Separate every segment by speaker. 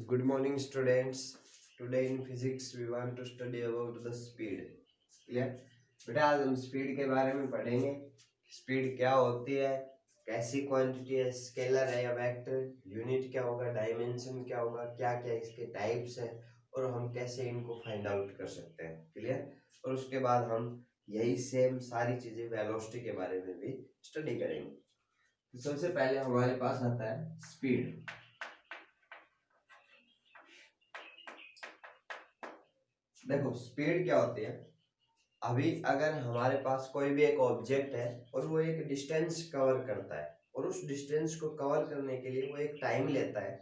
Speaker 1: Good morning, students. Today in physics we want to study about the speed. Clear? बेटा आज हम speed के बारे में पढ़ेंगे। स्पीड क्या होती है, कैसी क्वांटिटी है, स्केलर है या वेक्टर, यूनिट क्या होगा, डायमेंशन क्या होगा, क्या क्या इसके टाइप्स है और हम कैसे इनको फाइंड आउट कर सकते हैं। क्लियर? और उसके बाद हम यही सेम सारी चीजें वेलोसिटी के बारे में भी स्टडी करेंगे। तो सबसे पहले हमारे पास आता है स्पीड। देखो स्पीड क्या होती है। अभी अगर हमारे पास कोई भी एक ऑब्जेक्ट है और वो एक डिस्टेंस कवर करता है और उस डिस्टेंस को कवर करने के लिए वो एक टाइम लेता है,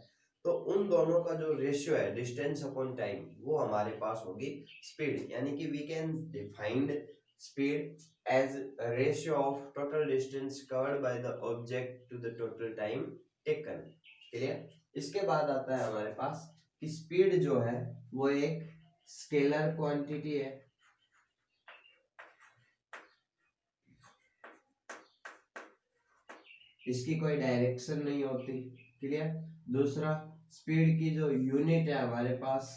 Speaker 1: तो उन दोनों का जो रेशियो है डिस्टेंस अपॉन टाइम वो हमारे पास होगी स्पीड। यानी कि we can defined speed as ratio of total distance covered by the object to the total time taken. Clear? इसके बाद आता है हमारे पास कि स्पीड जो है वो एक स्केलर क्वांटिटी है। इसकी कोई डायरेक्शन नहीं होती। क्लियर? दूसरा, स्पीड की जो यूनिट है हमारे पास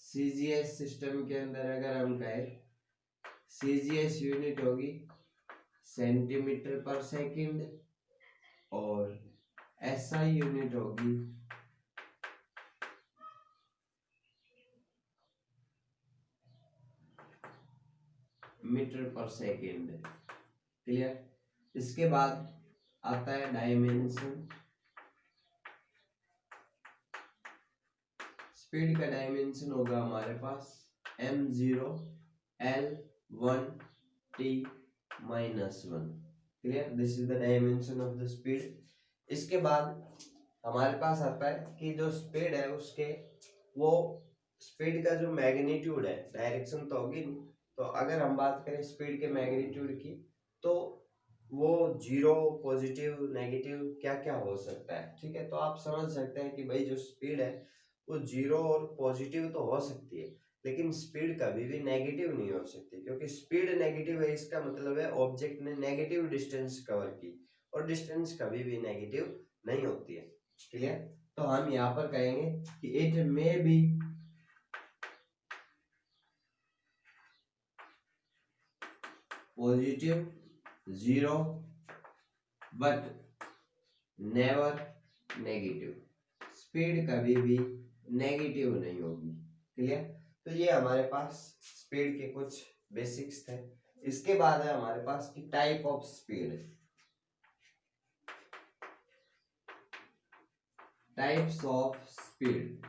Speaker 1: सीजीएस सिस्टम के अंदर अगर हम कहें, सीजीएस यूनिट होगी सेंटीमीटर पर सेकंड और एसआई यूनिट होगी मीटर पर सेकंड। क्लियर? इसके बाद आता है डायमेंशन। स्पीड का डायमेंशन होगा हमारे पास m0 l1 t -1। Clear? This is the dimension of the speed. इसके बाद हमारे पास आता है कि जो स्पीड है उसके वो स्पीड का जो मैग्नीट्यूड है, डायरेक्शन तो होगी नहीं, तो अगर हम बात करें स्पीड के मैग्नीट्यूड की तो वो जीरो, पॉजिटिव, नेगेटिव क्या क्या हो सकता है। ठीक है? तो आप समझ सकते हैं कि भाई जो स्पीड है वो जीरो और पॉजिटिव तो हो सकती है, लेकिन स्पीड कभी भी नेगेटिव नहीं हो सकती, क्योंकि स्पीड नेगेटिव है इसका मतलब है ऑब्जेक्ट ने नेगेटिव डिस्टेंस कवर की और डिस्टेंस कभी भी नेगेटिव नहीं होती है। क्लियर? तो हम यहाँ पर कहेंगे कि it may be positive, zero, but never negative. Speed कभी भी नेगेटिव नहीं होगी। क्लियर? तो ये हमारे पास स्पीड के कुछ बेसिक्स थे। इसके बाद है हमारे पास की type of speed. Types of speed,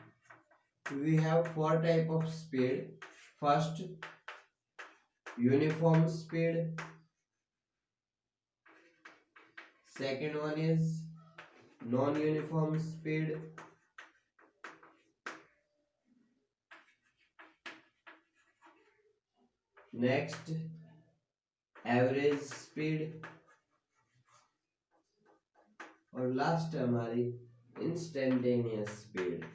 Speaker 1: we have four type of speed. First, uniform speed. Second one is non-uniform speed. Next, average speed. और लास्ट हमारी इंस्टेंटेनियस स्पीड।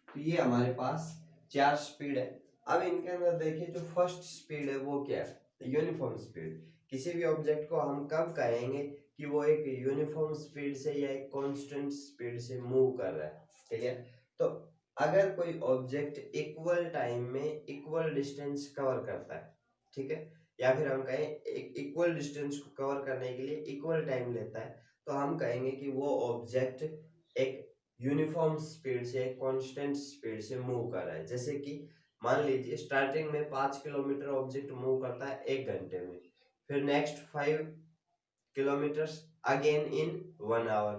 Speaker 1: तो ये हमारे पास चार स्पीड है। अब इनके अंदर देखिए जो फर्स्ट स्पीड है वो क्या है, यूनिफॉर्म स्पीड। किसी भी ऑब्जेक्ट को हम कब कहेंगे कि वो एक यूनिफॉर्म स्पीड से या एक कांस्टेंट स्पीड से मूव कर रहा है। ठीक है? तो अगर कोई ऑब्जेक्ट इक्वल टाइम में इक्वल डिस्टेंस कवर करता है, ठीक है, या फिर हम कहें एक इक्वल डिस्टेंस को कवर करने के लिए इक्वल टाइम लेता है, तो हम कहेंगे कि वो ऑब्जेक्ट एक यूनिफॉर्म स्पीड से कांस्टेंट स्पीड से मूव कर रहा है। जैसे कि मान लीजिए स्टार्टिंग में 5 किलोमीटर ऑब्जेक्ट मूव करता है 1 घंटे में, फिर next 5 kilometre again in 1 hour,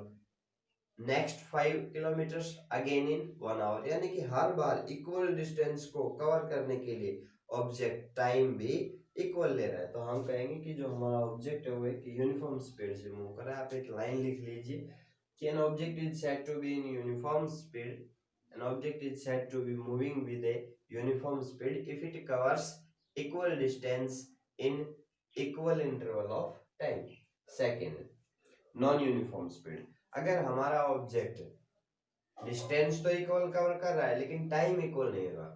Speaker 1: next 5 kilometre again in 1 hour. यानी कि हर बार इक्वल डिस्टेंस को कवर करने के लिए ऑब्जेक्ट टाइम भी इक्वल ले रहा है। तो हम कहेंगे कि जो हमारा ऑब्जेक्ट है वो एक यूनिफॉर्म स्पीड से मूव कर रहा है। आप एक लाइन लिख लीजिए कि an object is said to be in uniform speed. An object is said to be moving with a uniform speed if it covers equal distance in equal interval of time. Second, non-uniform speed. अगर हमारा object distance तो equal cover कर रहा है लेकिन time equal नहीं होगा,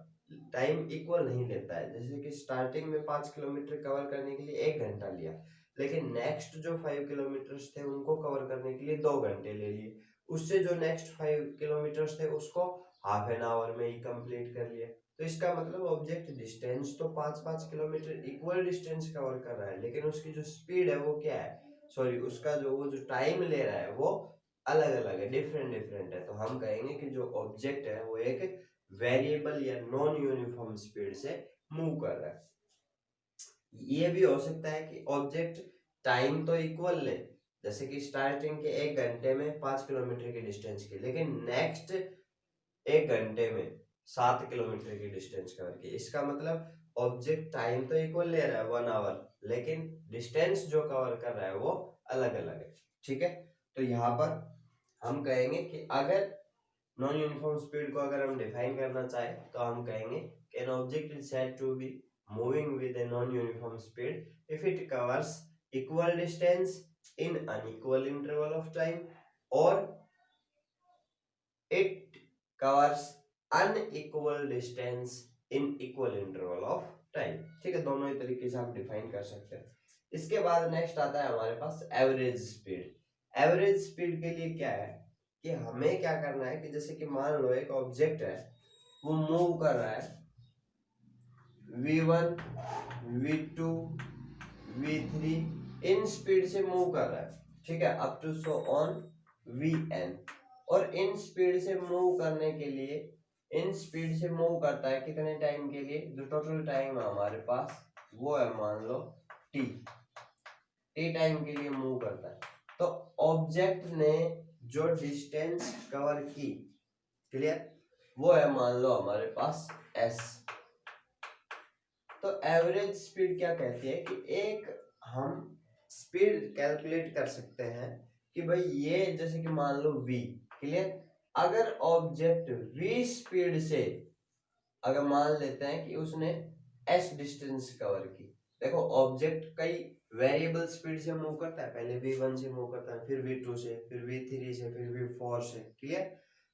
Speaker 1: time equal नहीं लेता है। जैसे कि स्टार्टिंग में 5 किलोमीटर कवर करने के लिए 1 घंटा लिया, लेकिन नेक्स्ट जो 5 किलोमीटर्स थे उनको कवर करने के लिए 2 घंटे ले लिए। उससे जो नेक्स्ट 5 किलोमीटर्स थे उसको हाफ एन आवर में ही कंप्लीट कर लिया। तो इसका मतलब ऑब्जेक्ट डिस्टेंस तो 5-5 किलोमीटर इक्वल डिस्टेंस कवर कर रहा है, लेकिन उसकी जो स्पीड है वो क्या है, सॉरी उसका जो टाइम ले रहा है वो अलग अलग है, डिफरेंट डिफरेंट है। तो हम कहेंगे कि जो ऑब्जेक्ट है वो एक वेरिएबल या नॉन यूनिफॉर्म स्पीड से मूव कर रहा है। ये भी हो सकता है कि ऑब्जेक्ट टाइम तो इक्वल ले, जैसे कि स्टार्टिंग के 1 घंटे में 5 किलोमीटर की डिस्टेंस की, लेकिन नेक्स्ट 1 घंटे में 7 किलोमीटर की डिस्टेंस कवर की। इसका मतलब ऑब्जेक्ट टाइम तो इक्वल ले रहा है 1 आवर, लेकिन डिस्टेंस जो कवर कर रहा है वो अलग अलग है। ठीक है, तो यहाँ पर हम कहेंगे कि अगर नॉन यूनिफॉर्म स्पीड को अगर हम डिफाइन करना चाहे तो हम कहेंगे an object is said to be moving with a non uniform speed if it covers equal distance in unequal interval of time और it covers unequal distance in equal interval of time। ठीक है, दोनों ही तरीके से आप define कर सकते हैं। इसके बाद नेक्स्ट आता है हमारे पास एवरेज स्पीड। एवरेज स्पीड के लिए क्या है कि हमें क्या करना है कि जैसे कि मान लो एक ऑब्जेक्ट है वो मूव कर रहा है v1 v2 v3 in speed से मूव कर रहा है, ठीक है, up to so on vn। और इन स्पीड से मूव करने के लिए, इन स्पीड से मूव करता है कितने टाइम के लिए, जो टोटल टाइम है हमारे पास वो है मान लो t टाइम के लिए मूव करता है। तो ऑब्जेक्ट ने जो डिस्टेंस कवर की, क्लियर, वो है मान लो हमारे पास s। तो एवरेज स्पीड क्या कहती है कि एक हम स्पीड कैलकुलेट कर सकते हैं कि भाई ये जैसे कि मान लो v, क्लियर, अगर ऑब्जेक्ट v स्पीड से अगर मान लेते हैं कि उसने s डिस्टेंस कवर की, देखो ऑब्जेक्ट कई वेरिएबल स्पीड से मूव करता है, पहले v1 से मूव करता है, फिर v2 से, फिर v3 से, फिर v4 से, क्लियर।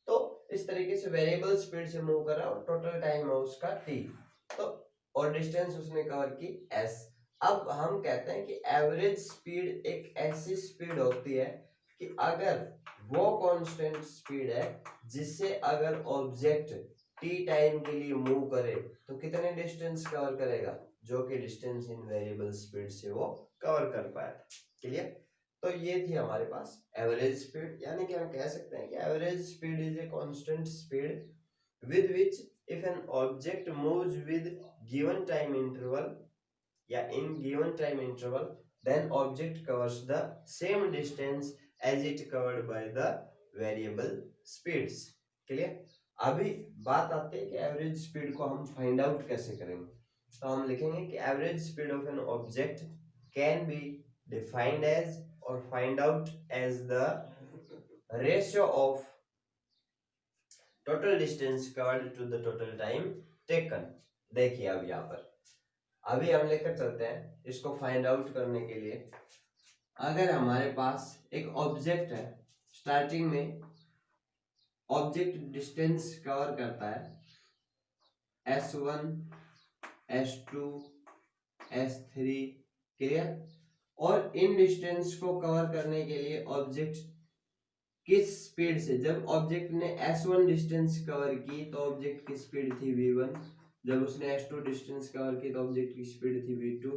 Speaker 1: तो इस तरीके से वेरिएबल स्पीड से मूव कर रहा है और टोटल टाइम है उसका t, तो और डिस्टेंस उसने कवर की s। अब हम कहते हैं कि एवरेज स्पीड एक ऐसी स्पीड होती है कि अगर वो कांस्टेंट स्पीड है जिससे अगर ऑब्जेक्ट t टाइम के लिए मूव करे तो कितने डिस्टेंस कवर करेगा, जो कि डिस्टेंस इन वेरिएबल स्पीड से वो कवर कर पाया। क्लियर, तो ये थी हमारे पास एवरेज स्पीड, यानी कि हम कह सकते हैं कि average speed is a constant speed with which if an object moves with given time interval या in given time interval then object covers the same distance as it covered by the variable speeds। Clear, अभी बात आती है कि average speed को हम find out कैसे करेंगे। तो हम लिखेंगे कि average speed of an object can be defined as और find out as the ratio of total distance covered to the total time taken. देखिए अब यहाँ पर अभी हम लेकर चलते हैं इसको फाइंड आउट करने के लिए। अगर हमारे पास एक ऑब्जेक्ट है, स्टार्टिंग में ऑब्जेक्ट डिस्टेंस कवर करता है s1 s2 s3, क्लियर, और इन डिस्टेंस को कवर करने के लिए ऑब्जेक्ट किस स्पीड से, जब ऑब्जेक्ट ने s1 डिस्टेंस कवर की तो ऑब्जेक्ट की स्पीड थी v1, जब उसने s2 डिस्टेंस कवर की तो ऑब्जेक्ट की स्पीड थी v2,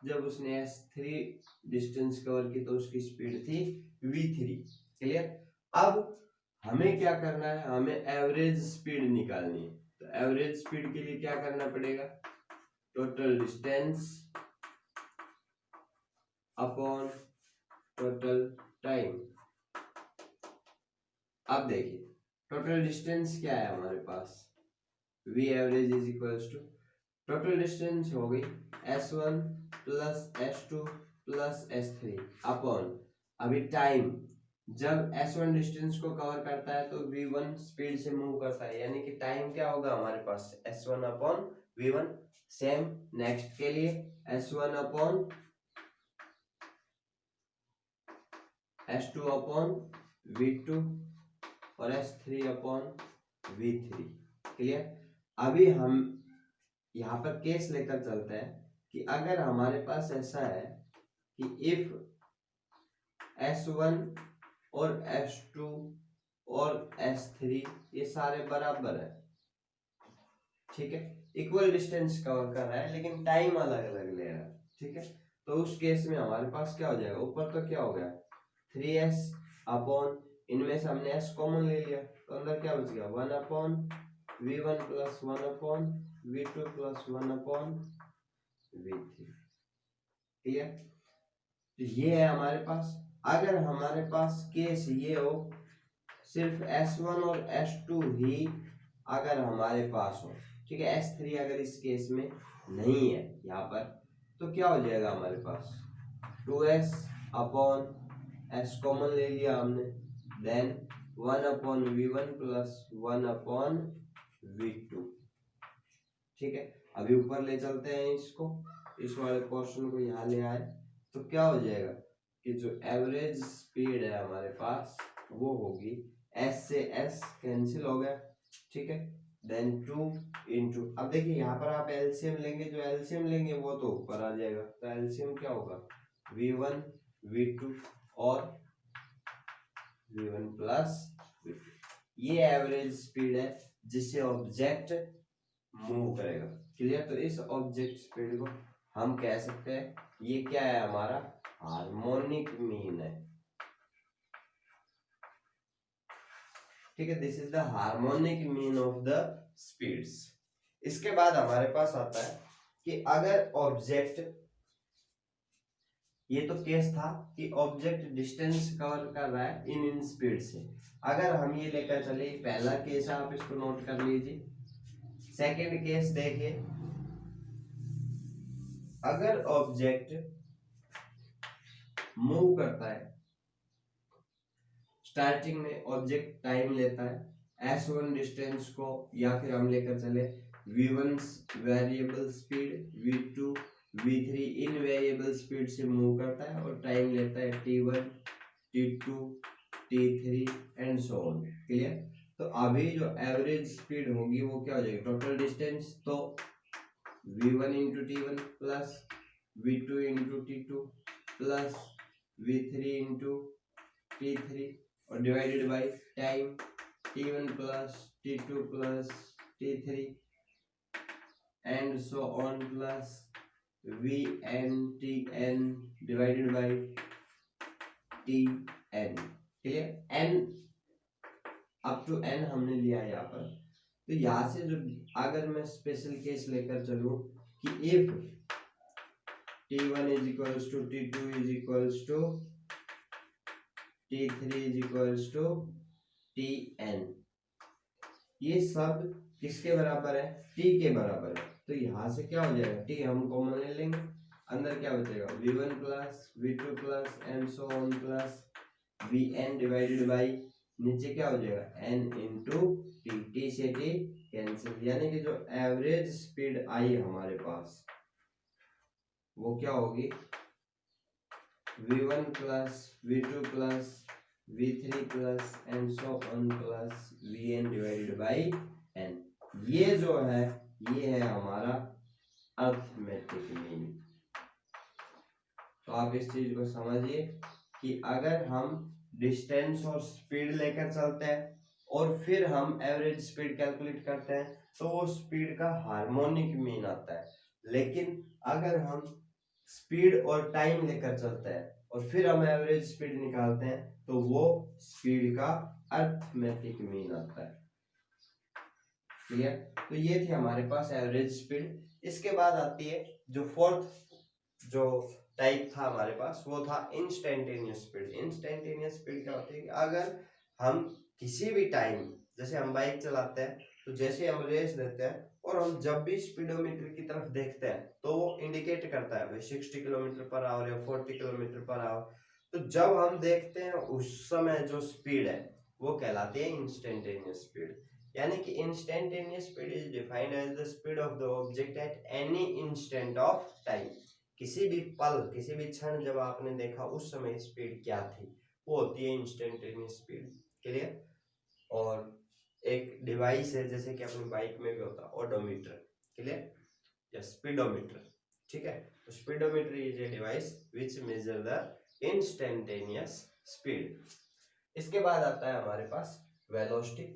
Speaker 1: जब उसने s3 डिस्टेंस कवर की तो उसकी स्पीड थी v3। क्लियर, अब हमें क्या करना है, हमें एवरेज स्पीड निकालनी है। तो एवरेज स्पीड के लिए क्या करना पड़ेगा, total distance upon total time. अब देखिए टोटल डिस्टेंस क्या है हमारे पास, v average is equals to total distance हो गई s1 plus s2 plus s3 upon अभी टाइम, जब s1 डिस्टेंस को कवर करता है तो v1 स्पीड से मूव करता है, यानी कि टाइम क्या होगा हमारे पास s1 upon v1। Same next के लिए s1 upon s2 upon v2 और s3 अपॉन v3। क्लियर, अभी हम यहाँ पर केस लेकर चलते हैं कि अगर हमारे पास ऐसा है कि इफ S1 और S2 और S3 ये सारे बराबर है, ठीक है, इक्वल डिस्टेंस कवर कर रहा है लेकिन टाइम अलग अलग ले रहा है, ठीक है, तो उस केस में हमारे पास क्या हो जाएगा, ऊपर तो क्या हो गया 3s अपॉन, इनमें से हमने s कॉमन ले लिया तो अंदर क्या बच गया 1 upon v1 plus 1 upon v2 plus 1 upon v3, clear. तो ये है हमारे पास। अगर हमारे पास केस ये हो सिर्फ S1 और S2 ही अगर हमारे पास हो, ठीक है, S3 अगर इस केस में नहीं है यहाँ पर, तो क्या हो जाएगा हमारे पास 2s अपॉन s कॉमन ले लिया हमने, then 1 upon v1 plus 1 upon v2, ठीक है। अभी ऊपर ले चलते हैं इसको, इस वाले पोर्शन को यहाँ ले आए तो क्या हो जाएगा कि जो एवरेज स्पीड है हमारे पास वो होगी s से s कैंसिल हो गया, ठीक है, देन 2 इंटू, अब देखिए यहाँ पर आप एलसीएम लेंगे, जो एलसीएम लेंगे वो तो ऊपर आ जाएगा, तो एलसीएम क्या होगा v1 v2 और v1 प्लस v2, ये एवरेज स्पीड है जिससे ऑब्जेक्ट मूव करेगा, क्लियर। तो इस ऑब्जेक्ट स्पीड को हम कह सकते हैं ये क्या है हमारा हार्मोनिक मीन है, ठीक है, this is the harmonic mean of the speeds. इसके बाद हमारे पास आता है कि अगर ऑब्जेक्ट, ये तो केस था कि ऑब्जेक्ट डिस्टेंस कवर कर रहा है इन स्पीड से, अगर हम ये लेकर चले, पहला केस है आप इसको नोट कर लीजिए, सेकंड केस देखिए, अगर ऑब्जेक्ट मूव करता है, स्टार्टिंग में ऑब्जेक्ट टाइम लेता है s1 डिस्टेंस को, या फिर हम लेकर चले v1 variable speed, v2 v3 इन वेरिएबल स्पीड से मूव करता है और टाइम लेता है t1 t2 t3 and so on, clear. तो अभी जो एवरेज स्पीड होगी वो क्या हो जाएगी टोटल डिस्टेंस, तो v1 into t1 plus v2 into t2 plus v3 into t3 और divided by time t1 plus t2 plus t3 and so on plus vn tn divided by tn, clear, n up to n हमने लिया है यहाँ पर। तो यहाँ से जो अगर मैं स्पेशल केस लेकर चलूं कि if t1 is equals to t2 is equals to t3 is equals to tn, ये सब किसके बराबर है t के बराबर है, तो यहाँ से क्या हो जाएगा t हम कॉमन ले लेंगे, अंदर क्या बचेगा v1 plus v2 plus and so on plus vn divided by नीचे क्या हो जाएगा n इंटू टी, टी से टी कैंसिल, यानी कि जो एवरेज स्पीड आई हमारे पास वो क्या होगी v1 plus v2 plus v3 plus and so on plus vn divided by n, ये जो है ये है हमारा अर्थमेटिक मीन। तो आप इस चीज को समझिए कि अगर हम डिस्टेंस और स्पीड लेकर चलते हैं और फिर हम एवरेज स्पीड कैलकुलेट करते हैं तो वो स्पीड का हार्मोनिक मीन आता है, लेकिन अगर हम स्पीड और टाइम लेकर चलते हैं और फिर हम एवरेज स्पीड निकालते हैं तो वो स्पीड का अर्थमेटिक मीन आता है, क्लियर। तो ये थी हमारे पास एवरेज स्पीड। इसके बाद आती है जो फोर्थ जो टाइप था हमारे पास वो था इंस्टेंटेनियस स्पीड। इंस्टेंटेनियस स्पीड क्या होती है कि अगर हम किसी भी टाइम, जैसे हम बाइक चलाते हैं तो जैसे हम रेस देते हैं और हम जब भी स्पीडोमीटर की तरफ देखते हैं तो वो इंडिकेट करता है भाई 60 किलोमीटर पर आवर या 40 किलोमीटर पर आवर, तो जब हम देखते हैं उस समय जो स्पीड है वो कहलाती है इंस्टेंटेनियस स्पीड। यानी कि instantaneous speed is defined as the speed of the object at any instant of time, किसी भी पल किसी भी क्षण जब आपने देखा उस समय स्पीड क्या थी वो होती है इंस्टेंटेनियस स्पीड, क्लियर। और एक डिवाइस है जैसे कि अपनी बाइक में भी होता है ओडोमीटर, क्लियर। या स्पीडोमीटर, ठीक है। तो speedometer is a device which measure the instantaneous speed. इसके बाद आता है हमारे पास वेलोसिटी।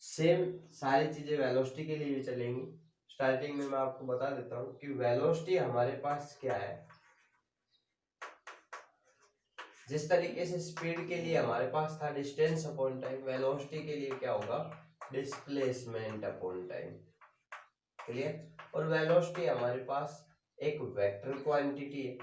Speaker 1: सेम सारी चीजें वेलोसिटी के लिए भी चलेंगी। स्टार्टिंग में मैं आपको बता देता हूँ कि वेलोसिटी हमारे पास क्या है। जिस तरीके से स्पीड के लिए हमारे पास था डिस्टेंस अपॉन टाइम, वेलोसिटी के लिए क्या होगा, डिस्प्लेसमेंट अपॉन टाइम। क्लियर। और वेलोसिटी हमारे पास एक वेक्टर क्वांटिटी है,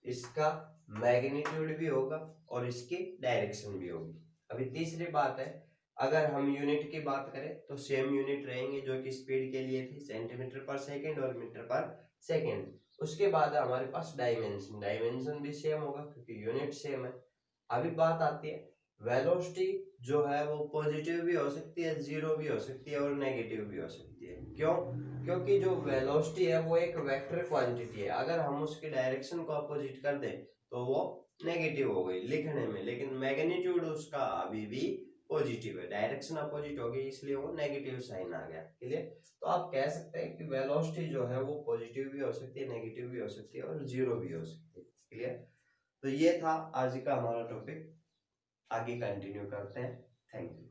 Speaker 1: इसका मैग्नीट्यूड भी होगा और इसकी डायरेक्शन भी होगी। अभी तीसरी बात है, अगर हम यूनिट की बात करें तो सेम यूनिट रहेंगे जो कि स्पीड के लिए थी, सेंटीमीटर पर सेकेंड और मीटर पर सेकेंड। उसके बाद हमारे पास डायमेंशन, डायमेंशन भी सेम होगा क्योंकि यूनिट सेम है। अभी बात आती है वेलोसिटी जो है वो पॉजिटिव भी हो सकती है, जीरो भी हो सकती है और नेगेटिव भी हो सकती है। क्यों? क्योंकि जो वेलोसिटी है वो एक वेक्टर क्वांटिटी है, अगर हम उसकी डायरेक्शन को अपोजिट कर दें तो वो नेगेटिव हो गई लिखने में, लेकिन मैग्नीट्यूड उसका अभी भी पॉजिटिव है, डायरेक्शन अपोजिट हो गई इसलिए वो नेगेटिव साइन आ गया। क्लियर। तो आप कह सकते हैं कि वेलोसिटी जो है वो पॉजिटिव भी हो सकती है, नेगेटिव भी हो सकती है और जीरो भी हो सकती है। क्लियर। तो ये था आज का हमारा टॉपिक, आगे कंटिन्यू करते हैं। Thank you.